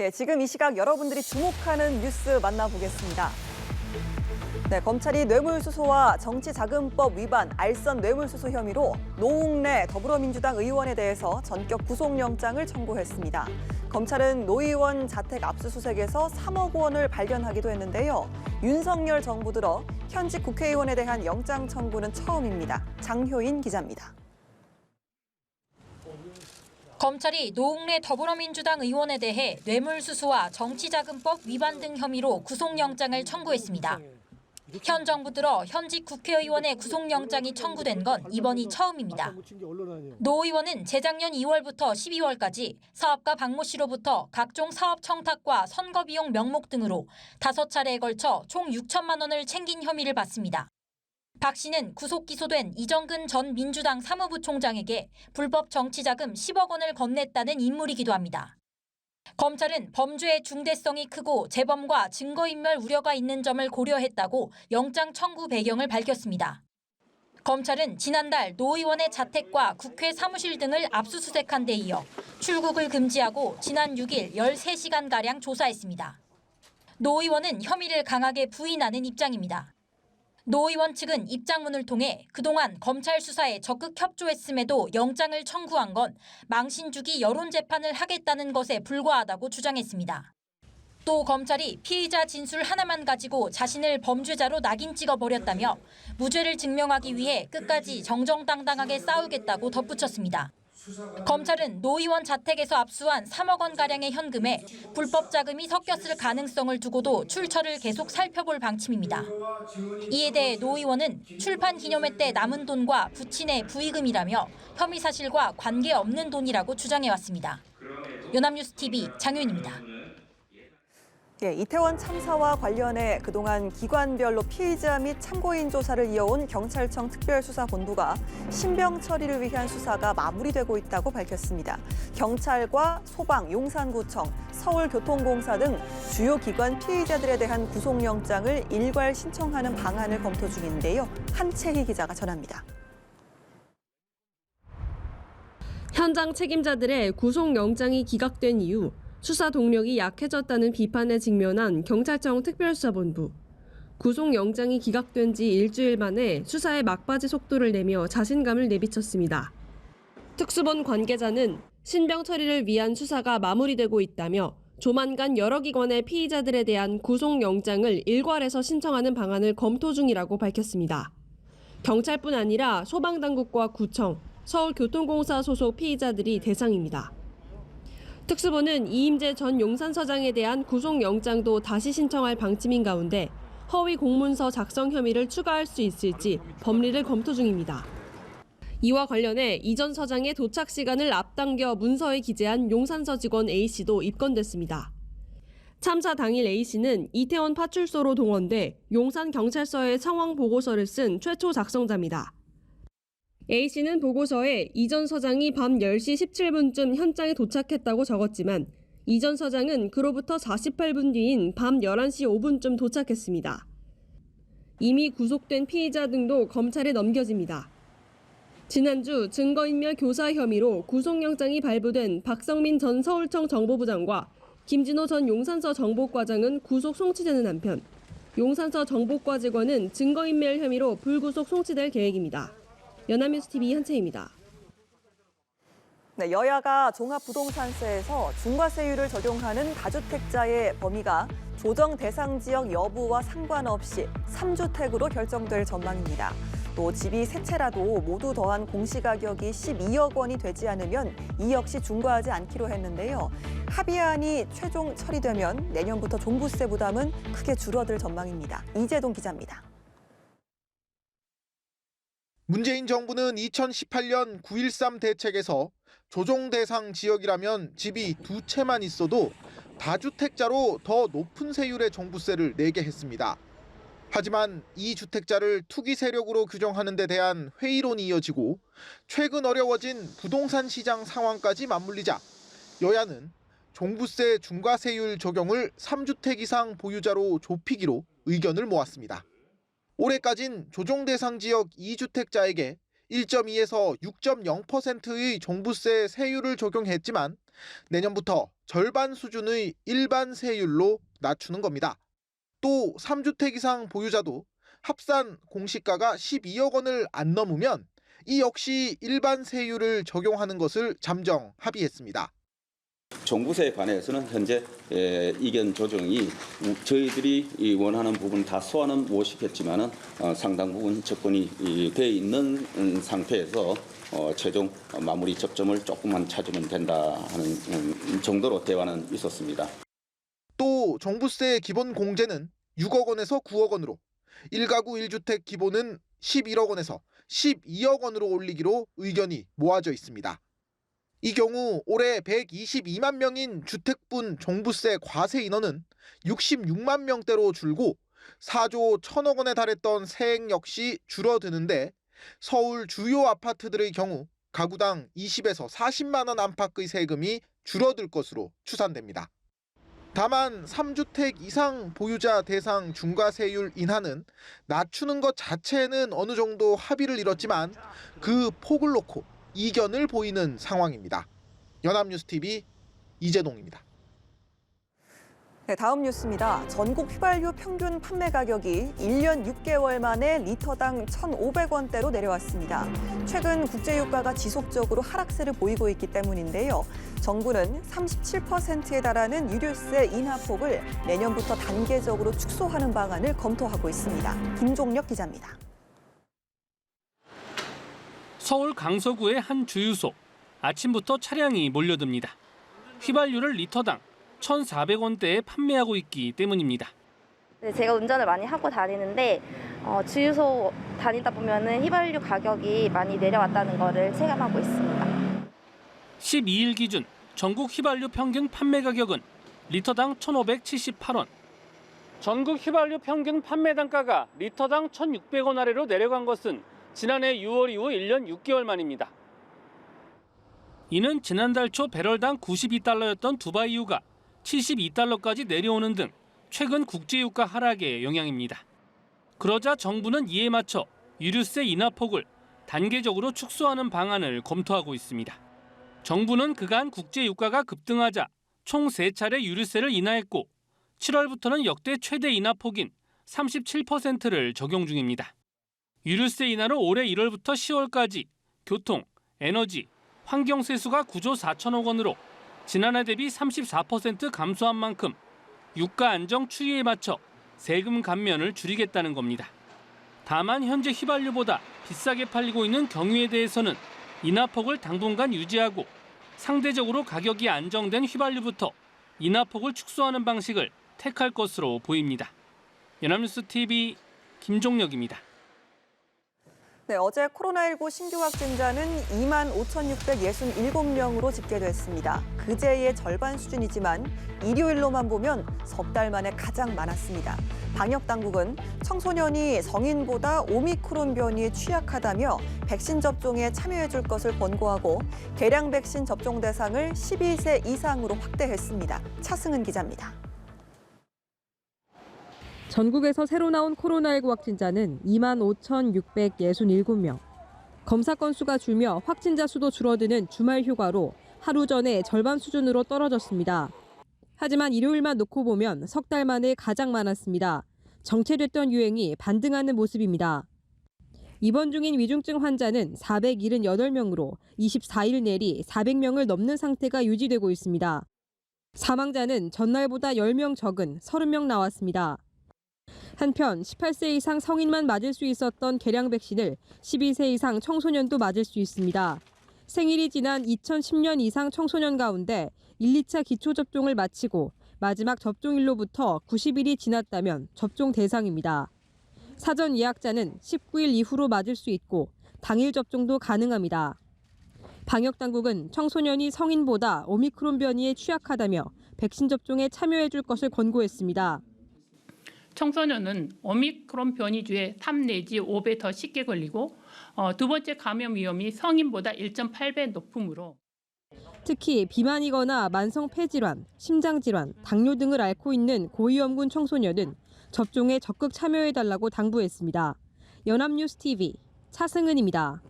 예, 지금 이 시각 여러분들이 주목하는 뉴스 만나보겠습니다. 네, 검찰이 뇌물수수와 정치자금법 위반, 알선 뇌물수수 혐의로 노웅래 더불어민주당 의원에 대해서 전격 구속영장을 청구했습니다. 검찰은 노 의원 자택 압수수색에서 3억 원을 발견하기도 했는데요. 윤석열 정부 들어 현직 국회의원에 대한 영장 청구는 처음입니다. 장효인 기자입니다. 검찰이 노웅래 더불어민주당 의원에 대해 뇌물수수와 정치자금법 위반 등 혐의로 구속영장을 청구했습니다. 현 정부 들어 현직 국회의원의 구속영장이 청구된 건 이번이 처음입니다. 노 의원은 재작년 2월부터 12월까지 사업가 박모 씨로부터 각종 사업 청탁과 선거비용 명목 등으로 5차례에 걸쳐 총 6천만 원을 챙긴 혐의를 받습니다. 박 씨는 구속 기소된 이정근 전 민주당 사무부총장에게 불법 정치자금 10억 원을 건넸다는 인물이기도 합니다. 검찰은 범죄의 중대성이 크고 재범과 증거인멸 우려가 있는 점을 고려했다고 영장 청구 배경을 밝혔습니다. 검찰은 지난달 노 의원의 자택과 국회 사무실 등을 압수수색한 데 이어 출국을 금지하고 지난 6일 13시간가량 조사했습니다. 노 의원은 혐의를 강하게 부인하는 입장입니다. 노 의원 측은 입장문을 통해 그동안 검찰 수사에 적극 협조했음에도 영장을 청구한 건 망신 주기 여론 재판을 하겠다는 것에 불과하다고 주장했습니다. 또 검찰이 피의자 진술 하나만 가지고 자신을 범죄자로 낙인 찍어버렸다며 무죄를 증명하기 위해 끝까지 정정당당하게 싸우겠다고 덧붙였습니다. 검찰은 노 의원 자택에서 압수한 3억 원가량의 현금에 불법 자금이 섞였을 가능성을 두고도 출처를 계속 살펴볼 방침입니다. 이에 대해 노 의원은 출판 기념회 때 남은 돈과 부친의 부의금이라며 혐의 사실과 관계없는 돈이라고 주장해왔습니다. 연합뉴스TV 장윤입니다. 예, 이태원 참사와 관련해 그동안 기관별로 피의자 및 참고인 조사를 이어온 경찰청 특별수사본부가 신병 처리를 위한 수사가 마무리되고 있다고 밝혔습니다. 경찰과 소방, 용산구청, 서울교통공사 등 주요 기관 피의자들에 대한 구속영장을 일괄 신청하는 방안을 검토 중인데요. 한채희 기자가 전합니다. 현장 책임자들의 구속영장이 기각된 이후 수사 동력이 약해졌다는 비판에 직면한 경찰청 특별수사본부. 구속영장이 기각된 지 일주일 만에 수사의 막바지 속도를 내며 자신감을 내비쳤습니다. 특수본 관계자는 신병 처리를 위한 수사가 마무리되고 있다며 조만간 여러 기관의 피의자들에 대한 구속영장을 일괄해서 신청하는 방안을 검토 중이라고 밝혔습니다. 경찰뿐 아니라 소방당국과 구청, 서울교통공사 소속 피의자들이 대상입니다. 특수본은 이임재 전 용산서장에 대한 구속영장도 다시 신청할 방침인 가운데 허위 공문서 작성 혐의를 추가할 수 있을지 법리를 검토 중입니다. 이와 관련해 이 전 서장의 도착 시간을 앞당겨 문서에 기재한 용산서 직원 A씨도 입건됐습니다. 참사 당일 A씨는 이태원 파출소로 동원돼 용산경찰서에 상황 보고서를 쓴 최초 작성자입니다. A씨는 보고서에 이 전 서장이 밤 10시 17분쯤 현장에 도착했다고 적었지만 이 전 서장은 그로부터 48분 뒤인 밤 11시 5분쯤 도착했습니다. 이미 구속된 피의자 등도 검찰에 넘겨집니다. 지난주 증거인멸 교사 혐의로 구속영장이 발부된 박성민 전 서울청 정보부장과 김진호 전 용산서 정보과장은 구속 송치되는 한편 용산서 정보과 직원은 증거인멸 혐의로 불구속 송치될 계획입니다. 연합뉴스TV 한채입니다. 네, 여야가 종합부동산세에서 중과세율을 적용하는 다주택자의 범위가 조정 대상 지역 여부와 상관없이 3주택으로 결정될 전망입니다. 또 집이 세 채라도 모두 더한 공시가격이 12억 원이 되지 않으면 이 역시 중과하지 않기로 했는데요. 합의안이 최종 처리되면 내년부터 종부세 부담은 크게 줄어들 전망입니다. 이재동 기자입니다. 문재인 정부는 2018년 9.13 대책에서 조정 대상 지역이라면 집이 2채만 있어도 다주택자로 더 높은 세율의 종부세를 내게 했습니다. 하지만 이 주택자를 투기 세력으로 규정하는 데 대한 회의론이 이어지고 최근 어려워진 부동산 시장 상황까지 맞물리자 여야는 종부세 중과세율 적용을 3주택 이상 보유자로 좁히기로 의견을 모았습니다. 올해까진 조정 대상 지역 2주택자에게 1.2에서 6.0%의 종부세 세율을 적용했지만 내년부터 절반 수준의 일반 세율로 낮추는 겁니다. 또 3주택 이상 보유자도 합산 공시가가 12억 원을 안 넘으면 이 역시 일반 세율을 적용하는 것을 잠정 합의했습니다. 종부세에 관해서는 현재 이견 조정이 저희들이 원하는 부분 다 소화는 못시켰지만은 상당 부분 접근이 돼 있는 상태에서 최종 마무리 접점을 조금만 찾으면 된다 하는 정도로 대화는 있었습니다. 또 종부세 기본 공제는 6억 원에서 9억 원으로 1가구 1주택 기본은 11억 원에서 12억 원으로 올리기로 의견이 모아져 있습니다. 이 경우 올해 122만 명인 주택분 종부세 과세 인원은 66만 명대로 줄고 4조 1천억 원에 달했던 세액 역시 줄어드는데 서울 주요 아파트들의 경우 가구당 20에서 40만 원 안팎의 세금이 줄어들 것으로 추산됩니다. 다만 3주택 이상 보유자 대상 중과세율 인하는 낮추는 것 자체는 어느 정도 합의를 이뤘지만 그 폭을 놓고 이견을 보이는 상황입니다. 연합뉴스TV 이재동입니다. 네, 다음 뉴스입니다. 전국 휘발유 평균 판매 가격이 1년 6개월 만에 리터당 1,500원대로 내려왔습니다. 최근 국제유가가 지속적으로 하락세를 보이고 있기 때문인데요. 정부는 37%에 달하는 유류세 인하폭을 내년부터 단계적으로 축소하는 방안을 검토하고 있습니다. 김종력 기자입니다. 서울 강서구의 한 주유소. 아침부터 차량이 몰려듭니다. 휘발유를 리터당 1,400원대에 판매하고 있기 때문입니다. 네, 제가 운전을 많이 하고 다니는데 주유소 다니다 보면은 휘발유 가격이 많이 내려왔다는 거를 체감하고 있습니다. 12일 기준 전국 휘발유 평균 판매 가격은 리터당 1,578원. 전국 휘발유 평균 판매 단가가 리터당 1,600원 아래로 내려간 것은 지난해 6월 이후 1년 6개월 만입니다. 이는 지난달 초 배럴당 92달러였던 두바이유가 72달러까지 내려오는 등 최근 국제유가 하락의 영향입니다. 그러자 정부는 이에 맞춰 유류세 인하폭을 단계적으로 축소하는 방안을 검토하고 있습니다. 정부는 그간 국제유가가 급등하자 총 3차례 유류세를 인하했고 7월부터는 역대 최대 인하폭인 37%를 적용 중입니다. 유류세 인하로 올해 1월부터 10월까지 교통, 에너지, 환경 세수가 9조 4천억 원으로 지난해 대비 34% 감소한 만큼 유가 안정 추이에 맞춰 세금 감면을 줄이겠다는 겁니다. 다만 현재 휘발유보다 비싸게 팔리고 있는 경유에 대해서는 인하폭을 당분간 유지하고 상대적으로 가격이 안정된 휘발유부터 인하폭을 축소하는 방식을 택할 것으로 보입니다. 연합뉴스TV 김종력입니다. 네, 어제 코로나19 신규 확진자는 25,667명으로 집계됐습니다. 그제의 절반 수준이지만 일요일로만 보면 석 달 만에 가장 많았습니다. 방역당국은 청소년이 성인보다 오미크론 변이에 취약하다며 백신 접종에 참여해줄 것을 권고하고 개량 백신 접종 대상을 12세 이상으로 확대했습니다. 차승은 기자입니다. 전국에서 새로 나온 코로나19 확진자는 25,667명. 검사 건수가 줄며 확진자 수도 줄어드는 주말 휴가로 하루 전에 절반 수준으로 떨어졌습니다. 하지만 일요일만 놓고 보면 석 달 만에 가장 많았습니다. 정체됐던 유행이 반등하는 모습입니다. 입원 중인 위중증 환자는 478명으로 24일 내리 400명을 넘는 상태가 유지되고 있습니다. 사망자는 전날보다 10명 적은 30명 나왔습니다. 한편 18세 이상 성인만 맞을 수 있었던 개량 백신을 12세 이상 청소년도 맞을 수 있습니다. 생일이 지난 2010년 이상 청소년 가운데 1, 2차 기초접종을 마치고 마지막 접종일로부터 90일이 지났다면 접종 대상입니다. 사전 예약자는 19일 이후로 맞을 수 있고 당일 접종도 가능합니다. 방역당국은 청소년이 성인보다 오미크론 변이에 취약하다며 백신 접종에 참여해줄 것을 권고했습니다. 청소년은 오미크론 변이주에 3 내지 5배 더 쉽게 걸리고 두 번째 감염 위험이 성인보다 1.8배 높으므로 특히 비만이거나 만성 폐질환, 심장질환, 당뇨 등을 앓고 있는 고위험군 청소년은 접종에 적극 참여해달라고 당부했습니다. 연합뉴스TV 차승은입니다.